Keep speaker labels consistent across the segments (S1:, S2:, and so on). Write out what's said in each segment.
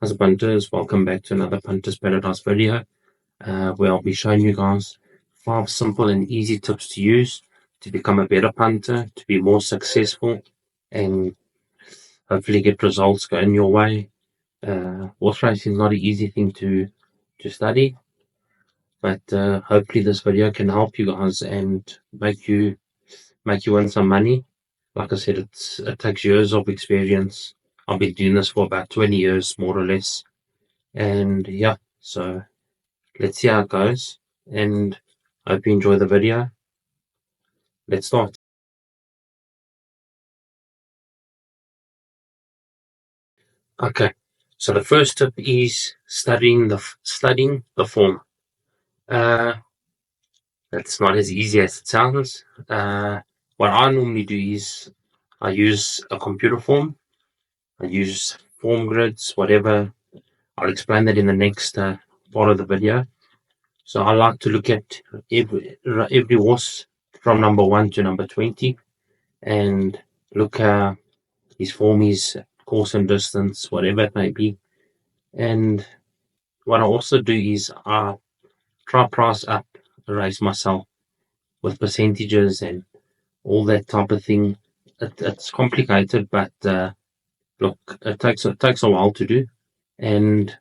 S1: How's Punters? Welcome back to another Punter's Paradise video, where I'll be showing you guys 5 simple and easy tips to use to become a better punter, to be more successful, and hopefully get results going your way. Horse racing is not an easy thing to study, but hopefully this video can help you guys and make you win some money. Like I said, it takes years of experience. I've been doing this for about 20 years, more or less. And yeah, so let's see how it goes, and I hope you enjoy the video. Let's start. Okay, so the first tip is studying the form. That's not as easy as it sounds. What I normally do is I use a computer form. I use form grids, whatever. I'll explain that in the next part of the video. So I like to look at every horse from number 1 to number 20 and look his form, his course and distance, whatever it may be. And what I also do is I try price up a race myself with percentages and all that type of thing. It's complicated, but look, it takes a while to do. And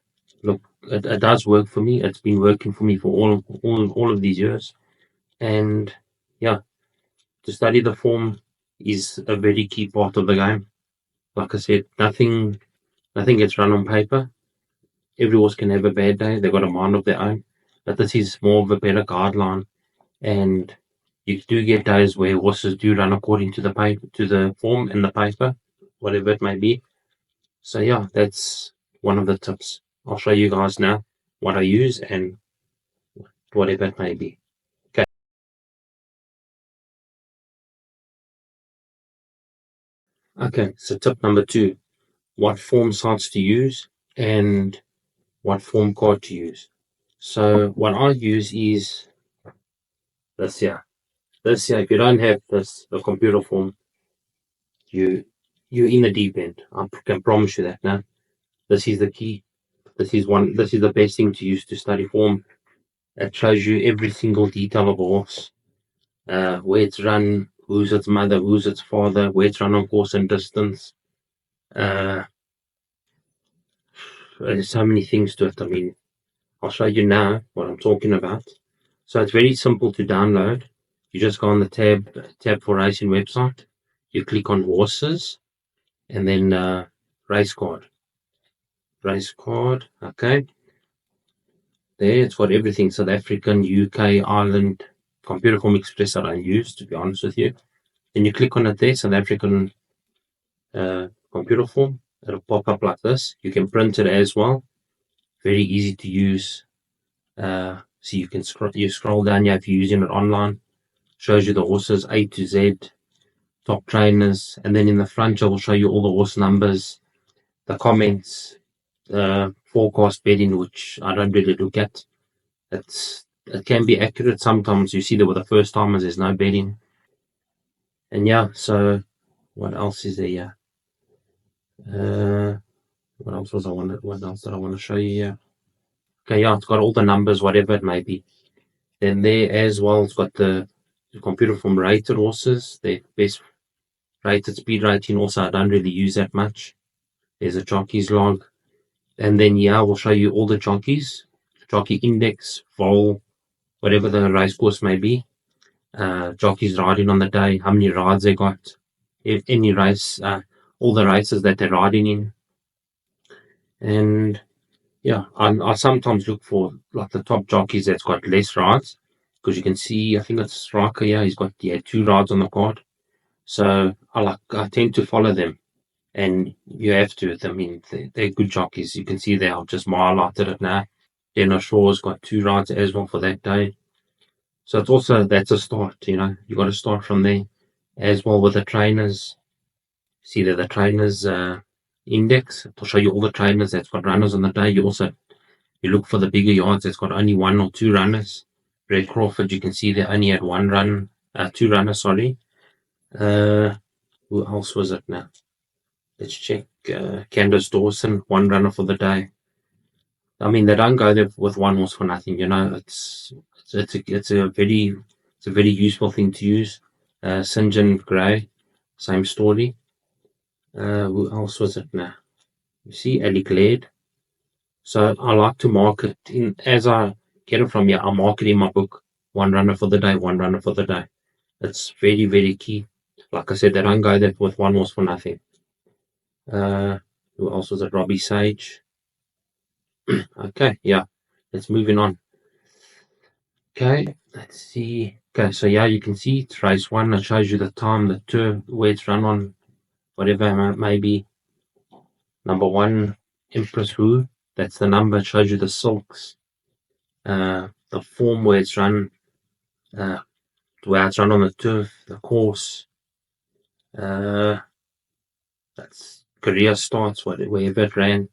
S1: look, it does work for me. It's been working for me for all of these years. And yeah, to study the form is a very key part of the game. Like I said, nothing gets run on paper. Every horse can have a bad day. They've got a mind of their own. But this is more of a better guideline. And you do get days where horses do run according to the paper, to the form in the paper, whatever it may be. So yeah, that's one of the tips. I'll show you guys now what I use and whatever it may be. Okay. Okay, so tip number 2, what form sites to use and what form card to use. So what I use is this here. This here, if you don't have this, the computer form, you're in the deep end. I can promise you that now. This is the key. This is the best thing to use to study form. It shows you every single detail of a horse. Where it's run, who's its mother, who's its father, where it's run on course and distance. There's so many things to it. I mean, I'll show you now what I'm talking about. So it's very simple to download. You just go on the tab for racing website. You click on horses, and then race card. Okay. There, it's got everything. South African, UK, Ireland, computer form express that I use, to be honest with you. Then you click on it there, South African computer form. It'll pop up like this. You can print it as well. Very easy to use. So you can scroll down here if you're using it online. Shows you the horses A to Z, top trainers, and then in the front I will show you all the horse numbers, the comments, forecast bedding, which I don't really look at. It can be accurate. Sometimes you see that with the first timers there's no bedding. And yeah, so what else is there? What else did I want to show you here? Okay, yeah, it's got all the numbers, whatever it may be. Then there as well, it's got the computer form rated horses, the best rated speed rating. Also, I don't really use that much. There's a jockey's log. And then yeah, we'll show you all the jockeys, jockey index, vol, whatever the race course may be. Jockeys riding on the day, how many rides they got, if any race, all the races that they're riding in. And yeah, I sometimes look for like the top jockeys that's got less rides, because you can see, I think it's Striker, yeah, he's got 2 rides on the card. So I tend to follow them, and you have to. I mean, they're good jockeys. You can see there, I've just highlighted it now. Dennis Shaw's got 2 rides as well for that day. So that's a start, you got to start from there. As well with the trainers, see there the trainers index. It'll show you all the trainers that's got runners on the day. You look for the bigger yards that's got only 1 or 2 runners. Red Crawford, you can see they only had 2 runners, sorry. Who else was it now? Let's check. Candace Dawson, one runner for the day. I mean, they don't go there with one horse for nothing. It's a very useful thing to use. St. John Gray, same story. Who else was it now? You see, Ellie Glade. So I like to market as I get it from here. I mark it in my book. One runner for the day. One runner for the day. It's very, very key. Like I said, they don't go there with one horse for nothing. Who else was it? Robbie Sage. Okay, yeah. Let's moving on. Okay, let's see. Okay, so yeah, you can see it's race one. It shows you the time, the tour, where it's run on, whatever it may be. Number one, Empress Wu. That's the number. It shows you the silks. The form where it's run, where it's run on the turf, the course. That's career starts, wherever it ran.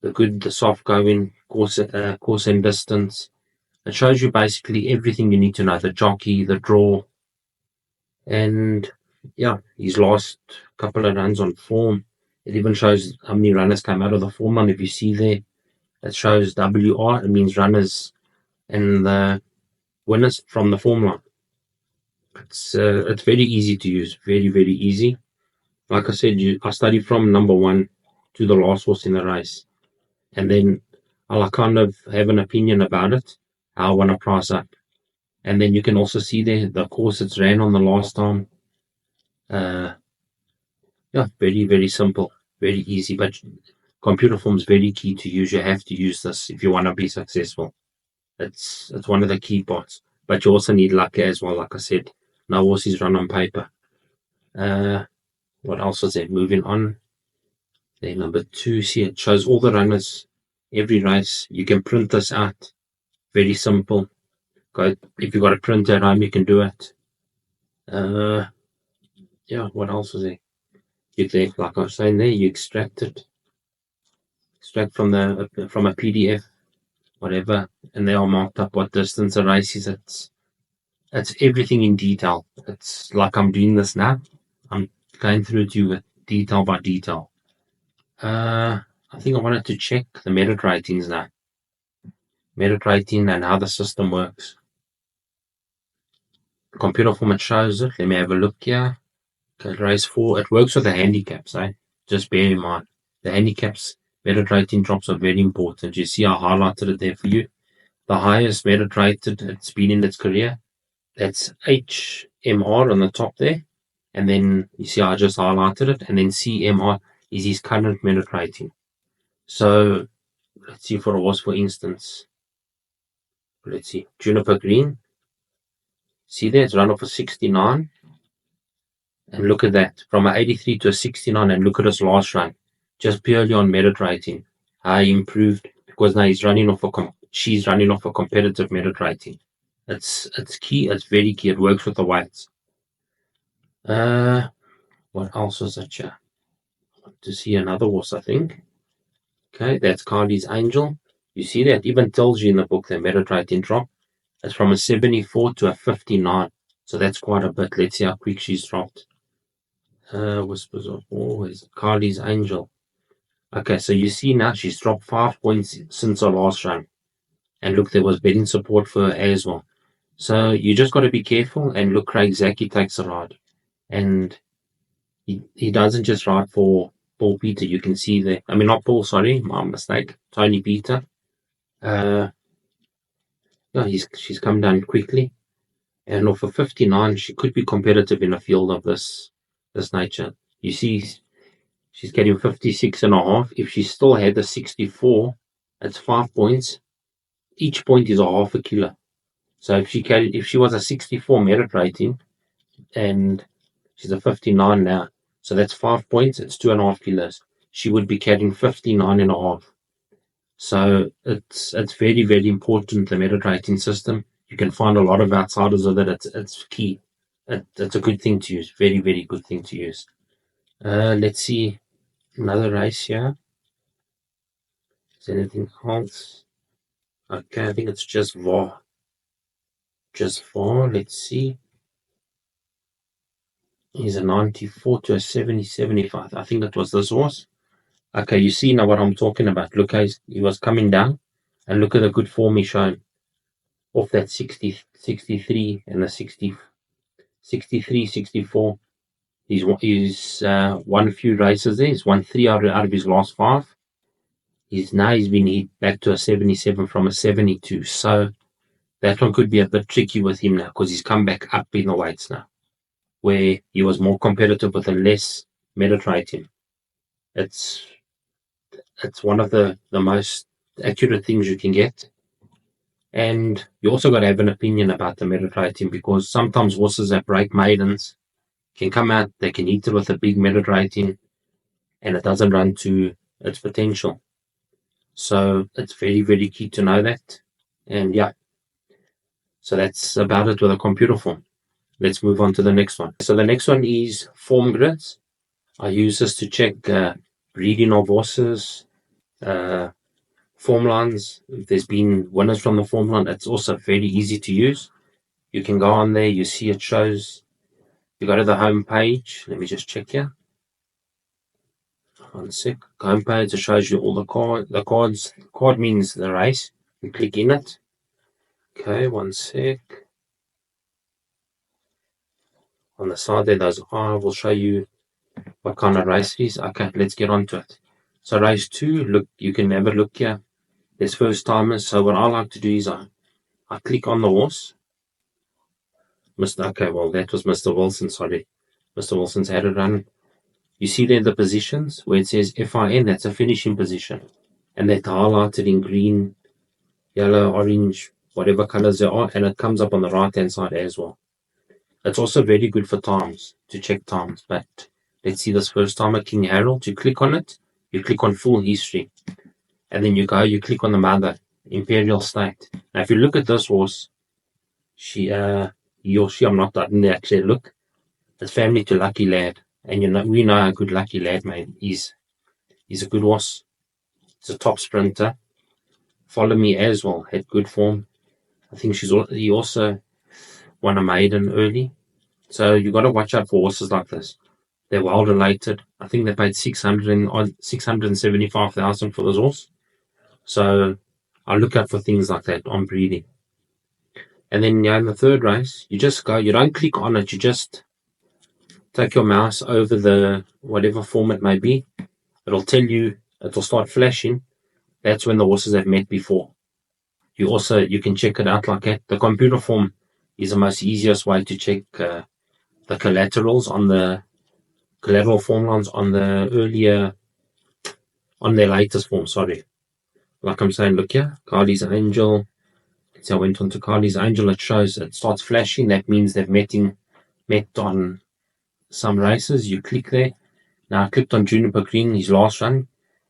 S1: The good, the soft going, course and distance. It shows you basically everything you need to know. The jockey, the draw, and yeah, his last couple of runs on form. It even shows how many runners came out of the form line. If you see there, it shows WR. It means runners and the winners from the form line. It's very easy to use. Very, very easy. Like I said, I study from number one to the last horse in the race, and then I'll kind of have an opinion about it, how I want to price up. And then you can also see there the course it's ran on the last time. Yeah, very, very simple, very easy. But computer form is very key to use. You have to use this if you want to be successful. It's one of the key parts. But you also need luck as well. Like I said, no horses run on paper. What else was there? Moving on. There, number two. See, it shows all the runners, every race. You can print this out. Very simple. If you've got a printer at home, you can do it. Yeah, what else was there? Like I was saying there, you extract from a PDF, whatever, and they are marked up what distance the race is. It's everything in detail. It's like I'm doing this now. I'm going through it to you with detail by detail. I think I wanted to check the merit ratings now. Merit rating and how the system works. The computer format shows it. Let me have a look here. Okay, race 4. It works with the handicaps, eh? Just bear in mind. The handicaps, merit rating drops are very important. You see I highlighted it there for you. The highest merit rated it's been in its career. That's HMR on the top there. And then you see I just highlighted it. And then CMR is his current merit rating. So let's see for a horse, for instance. Let's see. Juniper Green. See there, it's run off a 69. And look at that. From an 83 to a 69, and look at his last run. Just purely on merit rating. How he improved, because now she's running off a competitive merit rating. It's key. It's very key. It works with the weights. What else was it here? I want to see another horse, I think. Okay, that's Carly's Angel. You see that? Even tells you in the book the merit rating drop. It's from a 74 to a 59. So that's quite a bit. Let's see how quick she's dropped. Whispers of Always. Carly's Angel. Okay, so you see now she's dropped 5 points since her last run. And look, there was betting support for her as well. So you just got to be careful. And look, Craig Zaki takes a ride. And he doesn't just ride for Paul Peter. You can see there. I mean, not Paul, sorry, my mistake. Tony Peter. Yeah, she's come down quickly. And off of 59, she could be competitive in a field of this nature. You see, she's getting 56.5. If she still had the 64, that's 5 points. Each point is a half a kilo. So if she was a 64 merit rating, and she's a 59 now, so that's 5 points. It's 2.5 kilos. She would be carrying 59.5. So it's very, very important, the merit rating system. You can find a lot of outsiders of it. It's key. It's a good thing to use. Very, very good thing to use. Let's see another race here. Is there anything else? Okay, I think it's just VAR. Just VAR. Let's see. He's a 94 to a 70, 75. I think that was this horse. Okay, you see now what I'm talking about. Look, he was coming down, and look at the good form he's shown off that 60, 63 and the 60, 63, 64. He's won a few races there. He's won 3 out of his last 5. He's been hit back to a 77 from a 72. So that one could be a bit tricky with him now because he's come back up in the weights now, where he was more competitive with a less merit rating. It's one of the most accurate things you can get. And you also got to have an opinion about the merit rating, because sometimes horses that break maidens can come out, they can hit it with a big merit rating, and it doesn't run to its potential. So it's very, very key to know that. And yeah, so that's about it with a computer form. Let's move on to the next one. So the next one is form grids. I use this to check breeding of horses, form lines. If there's been winners from the form line, it's also very easy to use. You can go on there, you see it shows. You go to the home page. Let me just check here. One sec. Home page, it shows you all the cards. Card means the race. You click in it. Okay, one sec. On the side there, those are will show you what kind of race it is. Okay, let's get on to it. So race 2, look, you can have a look here. There's first timers. So what I like to do is I click on the horse. Okay, well, that was Mr. Wilson, sorry. Mr. Wilson's had it run. You see there the positions where it says FIN, that's a finishing position. And they're highlighted in green, yellow, orange, whatever colors there are, and it comes up on the right-hand side as well. It's also very good for times, to check times. But let's see this first timer, King Harold. You click on it, you click on full history. And then you click on the mother, Imperial State. Now, if you look at this horse, he or she, I'm not didn't actually look. It's family to Lucky Lad. And we know how good Lucky Lad, mate, is. He's a good horse. He's a top sprinter. Follow Me as well, had good form. I think he also won a maiden early. So you got to watch out for horses like this. They're well related. I think they paid 675,000 for this horse. So I look out for things like that on breeding. And then in the third race, you just go. You don't click on it. You just take your mouse over the whatever form it may be. It'll tell you. It'll start flashing. That's when the horses have met before. You can check it out like that. The computer form is the most easiest way to check the collaterals on the collateral form lines on their latest form. Sorry, like I'm saying, look here, Carly's Angel. So I went on to Carly's Angel. It starts flashing. That means they've met on some races. You click there. Now I clicked on Juniper Green, his last run.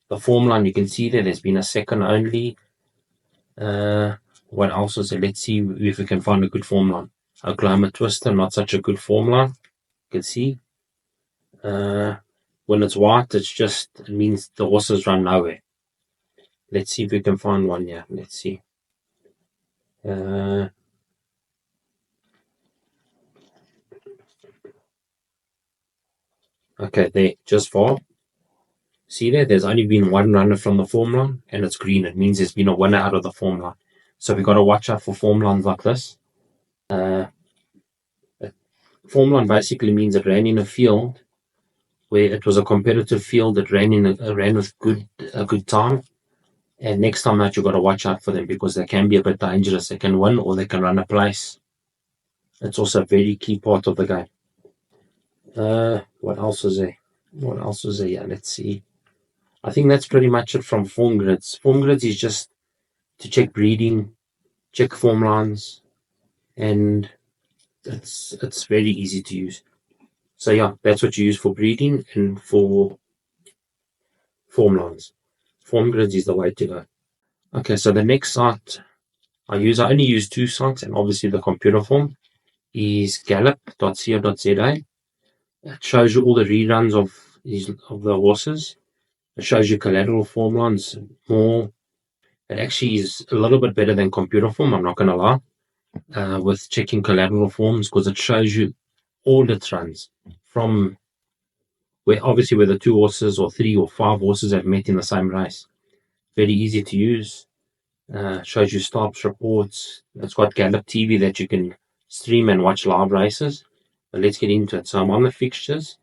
S1: The form line, you can see there's been a second only. What else is there? Let's see if we can find a good form line. Oklahoma Twister, not such a good form line. You can see. When it's white, it means the horses run nowhere. Let's see if we can find one here. Let's see. Okay, there, just far. See there's only been one runner from the form line, and it's green. It means there's been a winner out of the form line. So we've got to watch out for form lines like this. Form line basically means it ran in a field where it was a competitive field that ran with a good time. And next time out, you've got to watch out for them because they can be a bit dangerous. They can win or they can run a place. It's also a very key part of the game. What else is there? Yeah, let's see. I think that's pretty much it from form grids. Form grids is just to check breeding, check form lines, and it's very easy to use. So yeah, that's what you use for breeding and for form lines. Form grids is the way to go. Okay, so the next site I only use 2 sites, and obviously the computer form is gallop.co.za. It shows you all the reruns of the horses. It shows you collateral form lines more. It actually is a little bit better than computer form, I'm not going to lie, with checking collateral forms, because it shows you all its runs from where the two horses or three or five horses have met in the same race. Very easy to use. Shows you stops, reports. It's got Gallop TV that you can stream and watch live races. But let's get into it. So I'm on the fixtures.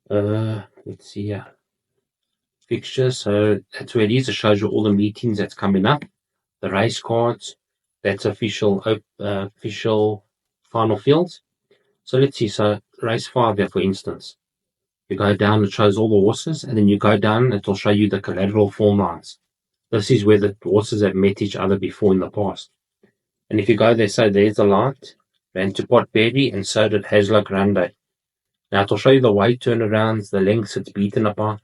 S1: Let's see here. Fixtures. So that's where it is. It shows you all the meetings that's coming up. The race cards. That's official final fields. So let's see. So race 5 here, for instance. You go down, it shows all the horses, and then you go down, it will show you the collateral form lines. This is where the horses have met each other before in the past. And if you go there, say there's the light, ran to Potberry, and so did Hasler Grande. Now it'll show you the weight turnarounds, the lengths it's beaten apart,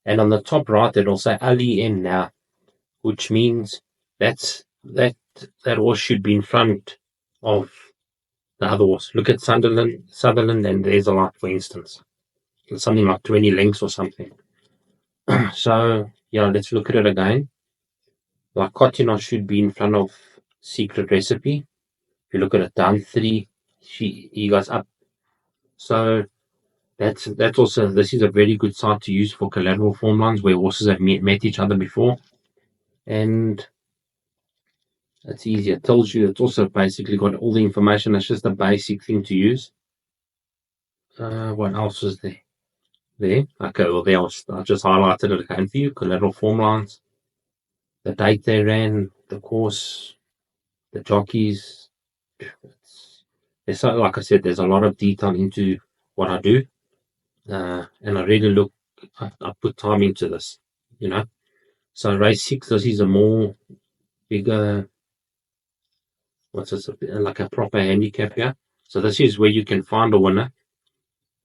S1: and on the top right it'll say LEN now, which means that horse should be in front of the other horse. Look at Sutherland, and there's a light, for instance. It's something like 20 lengths or something. So yeah, let's look at it again. Like Cotina should be in front of Secret Recipe. If you look at it, down 3, he goes up. So that's also, this is a very good site to use for collateral form lines where horses have met each other before. And it's easy. It tells you, it's also basically got all the information. It's just a basic thing to use. What else is there? Okay, well, I just highlighted it again for you. Collateral form lines, the date they ran, the course, the jockeys. Like I said, there's a lot of detail into what I do, and I really I put time into this, So race 6, this is a more bigger, like a proper handicap here. So this is where you can find a winner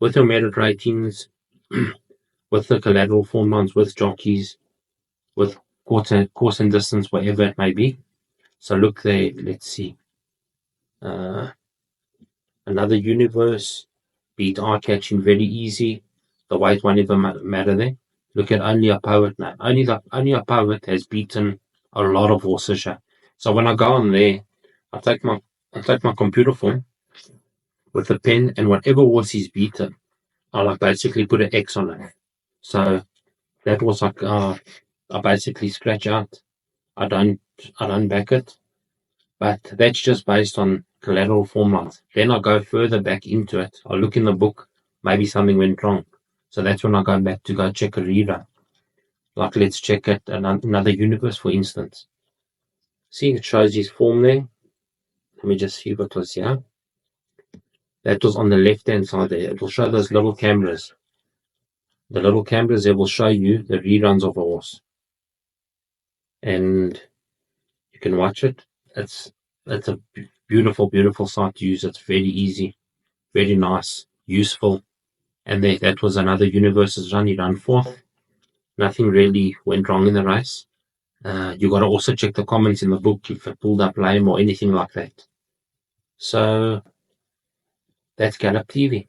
S1: with your merit ratings, with the collateral form lines, with jockeys, with course and distance, whatever it may be. So look there, let's see. Another Universe beat eye catching very easy. The weight won't even matter there. Look at Only a Poet now. Only a Poet has beaten a lot of horses here. So when I go on there, I take my computer form with a pen, and whatever horse he's beaten, I basically put an X on it. So that was I basically scratch out. I don't back it, but that's just based on collateral form lines. Then I go further back into it. I look in the book, maybe something went wrong. So that's when I go back to go check a rerun. Like let's check at another Universe, for instance. See, it shows his form there. Let me just see what was here. That was on the left-hand side there. It will show those little cameras. The little cameras there will show you the reruns of a horse. And you can watch it. It's a beautiful, beautiful site to use. It's very easy, very nice, useful. And that was another Universe's run. He ran 4th. Nothing really went wrong in the race. You got to also check the comments in the book if it pulled up lame or anything like that. So that's Gallop TV.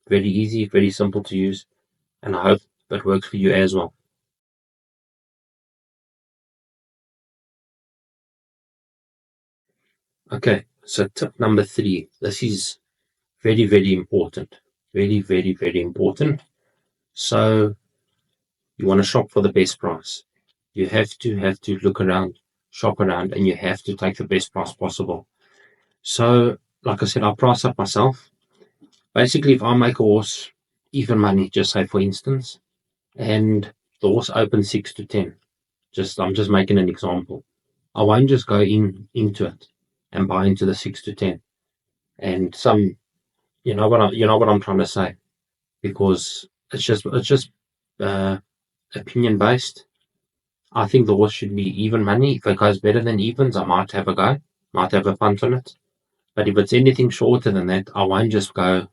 S1: Very easy, very simple to use, and I hope it works for you as well. Okay, so tip number 3. This is very, very important. Very, very, very important. So you want to shop for the best price. You have to look around, shop around, and you have to take the best price possible. So, like I said, I price up myself. Basically, if I make a horse even money, just say for instance, and the horse opens 6 to 10, I'm just making an example. I won't just go into it and buy into the 6 to 10. And you know what I'm trying to say, because it's just opinion based. I think the horse should be even money. If it goes better than evens, I might have a go, might have a punt on it. But if it's anything shorter than that, I won't just go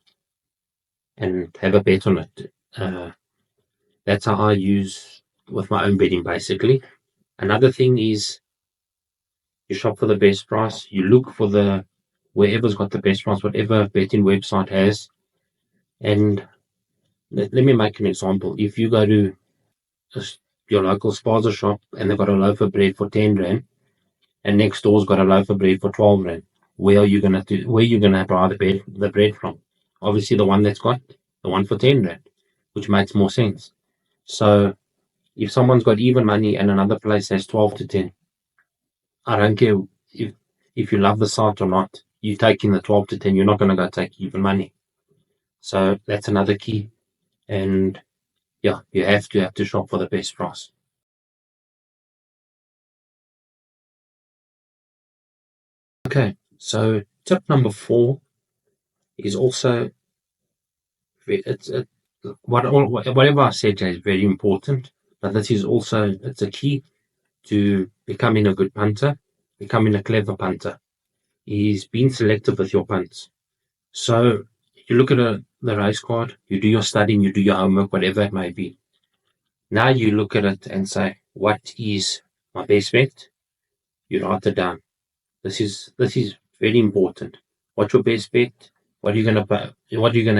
S1: and have a bet on it. That's how I use with my own betting, basically. Another thing is you shop for the best price. You look for wherever's got the best price, whatever betting website has. And let me make an example. If you go to your local spaza shop and they've got a loaf of bread for 10 rand, and next door's got a loaf of bread for 12 rand, where are you gonna buy the bread from? obviously the one that's got the one for 10 rand, which makes more sense. So if someone's got even money and another place has 12 to 10, I don't care if you love the site or not, you're taking the 12 to 10, you're not going to go take even money. So that's another key. And yeah, you have to shop for the best price. Okay, so tip number 4 is also whatever I said is very important, but this is also it's a key to becoming a good punter, becoming a clever punter. Is being selective with your punts. So you look at the race card, you do your studying, you do your homework, whatever it may be. Now you look at it and say, what is my best bet? You write it down. This is very important. What's your best bet? What are you gonna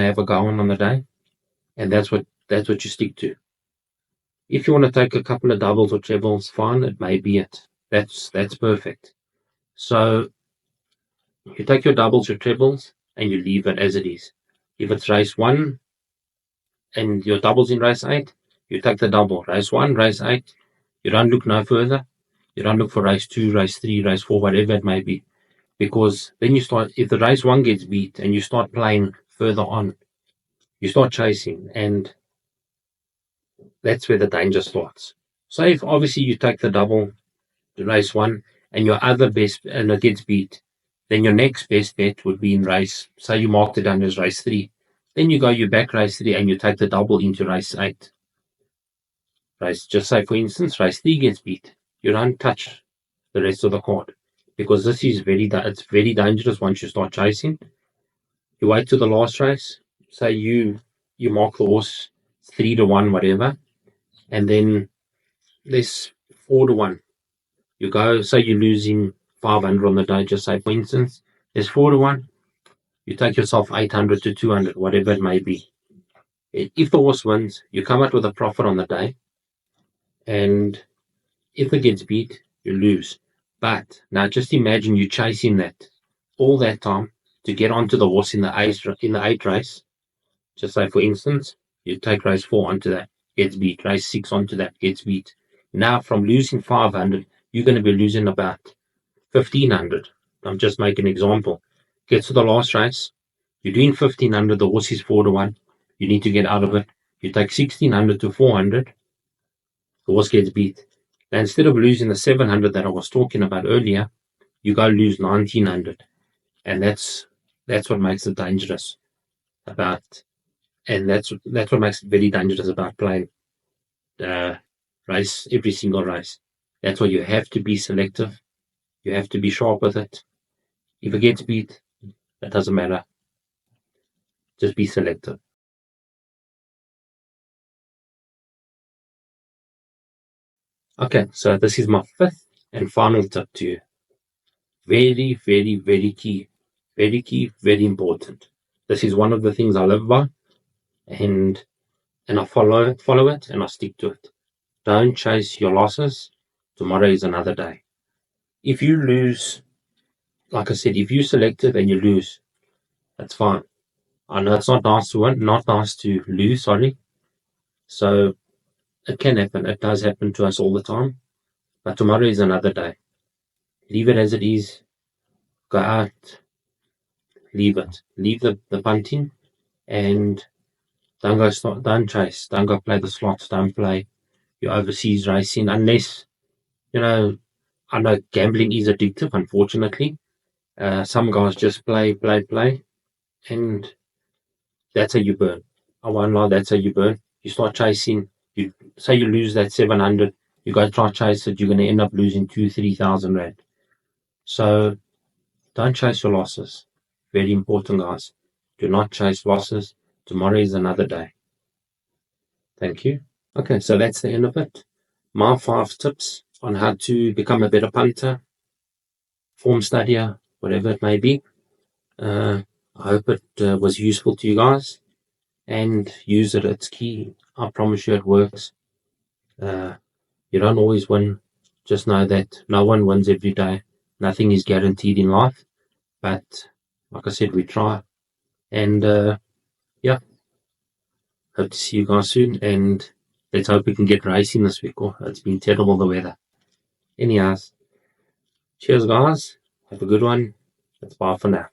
S1: have a go on the day? And that's what you stick to. If you want to take a couple of doubles or trebles, fine, it may be it. That's perfect. So you take your doubles, your trebles, and you leave it as it is. If it's race 1 and your doubles in race 8, you take the double. Race 1, race 8, you don't look no further. You don't look for race 2, race 3, race 4, whatever it may be. Because then you start, if the race 1 gets beat and you start playing further on, you start chasing, and that's where the danger starts. So if obviously you take the double, the race 1, and your other best, and it gets beat, then your next best bet would be in race, say you marked it down as race 3. Then you back race 3 and you take the double into race 8. Just say for instance, race 3 gets beat. You don't touch the rest of the card because this is it's very dangerous once you start chasing. You wait to the last race, say you mark the horse 3 to 1, whatever, and then there's 4 to 1. You go, say you're losing 500 on the day, just say for instance, there's 4 to 1. You take yourself 800 to 200, whatever it may be. If the horse wins, you come out with a profit on the day, and if it gets beat, you lose. But now just imagine you chasing that all that time to get onto the horse in the 8 race. Just say for instance, you take race 4 onto that, gets beat. Race 6 onto that, gets beat. Now from losing 500, you're going to be losing about 1,500. I'm just making an example. Get to the last race, you're doing 1,500, the horse is 4 to 1. You need to get out of it. You take 1,600 to 400, the horse gets beat. Now instead of losing the 700 that I was talking about earlier, you go lose 1,900. And that's what makes it dangerous about, and that's what makes it very dangerous about playing race, every single race. That's why you have to be selective. You have to be sharp with it. If it gets beat, that doesn't matter. Just be selective. Okay, so this is my 5th and final tip to you. Very, very, very key. Very key, very important. This is one of the things I live by, and I follow it, and I stick to it. Don't chase your losses. Tomorrow is another day. If you lose, like I said, if you're selective and you lose, that's fine. I know it's not nice to win, not nice to lose, sorry. So it can happen. It does happen to us all the time. But tomorrow is another day. Leave it as it is. Go out. Leave it. Leave the punting, and don't chase. Don't go play the slots. Don't play your overseas racing unless, I know gambling is addictive, unfortunately. Some guys just play, and that's how you burn. I won't lie, that's how you burn. You start chasing, you say you lose that 700, you go try chase it, you're going to end up losing 2,000-3,000 rand. So don't chase your losses. Very important, guys. Do not chase losses. Tomorrow is another day. Thank you. Okay, so that's the end of it. My 5 tips on how to become a better punter, form studier, whatever it may be. I hope it was useful to you guys, and use it. It's key. I promise you it works. You don't always win. Just know that no one wins every day. Nothing is guaranteed in life. But like I said, we try. And Hope to see you guys soon, and let's hope we can get racing this week. Oh, it's been terrible, the weather. Anyhow, cheers, guys. Have a good one. That's bye for now.